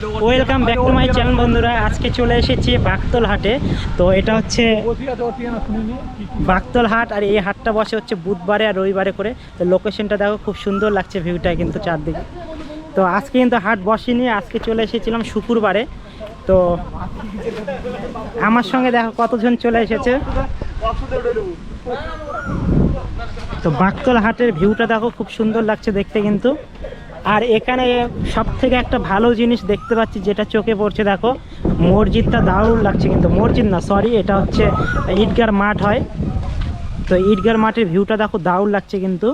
Welcome back to my channel বন্ধুরা। আজকে চলে এসেছি বাগতল হাটে। তো এটা হচ্ছে বাগতল হাট, আর এই হাটটা বসে হচ্ছে বুধবারে আর রবিবারে করে। তো লোকেশনটা দেখো, খুব সুন্দর লাগছে ভিউটা কিন্তু চারদিকে। তো আজকে কিন্তু হাট বসেনি, আজকে চলে এসেছিলাম শুক্রবারে। তো আমার সঙ্গে দেখো কতজন চলে এসেছে। তো বাগতল হাটের ভিউটা দেখো, খুব সুন্দর লাগছে দেখতে কিন্তু। আর এখানে সব থেকে একটা ভালো জিনিস দেখতে পাচ্ছি, যেটা চোখে পড়ছে, দেখো মসজিদটা দারুণ লাগছে কিন্তু। মসজিদ না, সরি, এটা হচ্ছে ঈদগার মাঠ হয়। তো ঈদগার মাঠের ভিউটা দেখো, দারুণ লাগছে কিন্তু।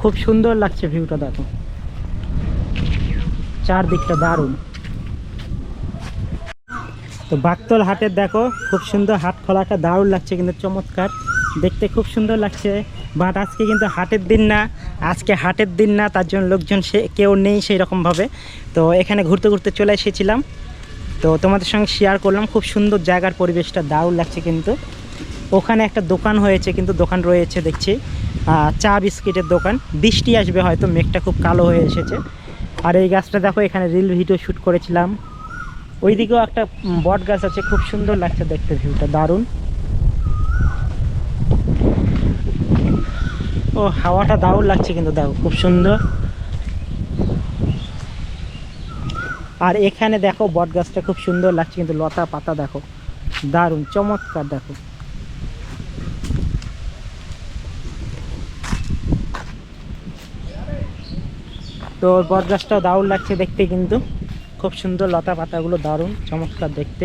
খুব সুন্দর লাগছে ভিউটা দেখো, চারদিকটা দারুণ। তো বাগতল হাটের দেখো খুব সুন্দর হাট খোলাটা, দারুণ লাগছে কিন্তু, চমৎকার দেখতে, খুব সুন্দর লাগছে। বাট আজকে কিন্তু হাটের দিন না, আজকে হাটের দিন না, তার জন্য লোকজন কেউ নেই সেই রকমভাবে। তো এখানে ঘুরতে ঘুরতে চলে এসেছিলাম, তো তোমাদের সঙ্গে শেয়ার করলাম। খুব সুন্দর জায়গার পরিবেশটা, দারুণ লাগছে কিন্তু। ওখানে একটা দোকান হয়েছে কিন্তু, দোকান রয়েছে দেখছি, চা বিস্কিটের দোকান। বৃষ্টি আসবে হয়তো, মেঘটা খুব কালো হয়ে এসেছে। আর এই গাছটা দেখো, এখানে রিল ভিডিও শ্যুট করেছিলাম। ওইদিকেও একটা বট গাছ আছে, খুব সুন্দর লাগছে দেখতে, ভিউটা দারুণ। ও হাওয়াটা দারুণ লাগছে কিন্তু, দেখো খুব সুন্দর। আর এখানে দেখো বট গাছটা খুব সুন্দর লাগছে কিন্তু, লতা পাতা দেখো দারুণ চমৎকার দেখো। তো বট গাছটাও দারুণ লাগছে দেখতে কিন্তু, খুব সুন্দর, লতা পাতাগুলো দারুণ চমৎকার দেখতে।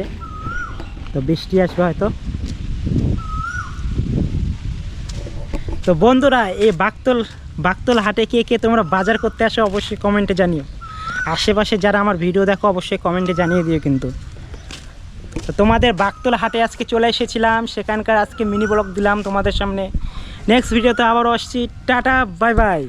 তো বৃষ্টি আসবে হয়তো। তো বন্ধুরা, এই বাগতল হাটে কে কে তোমরা বাজার করতে আসো অবশ্যই কমেন্টে জানিও। আশেপাশে যারা আমার ভিডিও দেখো অবশ্যই কমেন্টে জানিয়ে দিও কিন্তু। তো তোমাদের বাগতল হাটে আজকে চলে এসেছিলাম, সেখানকার আজকে মিনি ব্লগ দিলাম তোমাদের সামনে। নেক্সট ভিডিওতে আবারও আসছি। Tata, bye bye.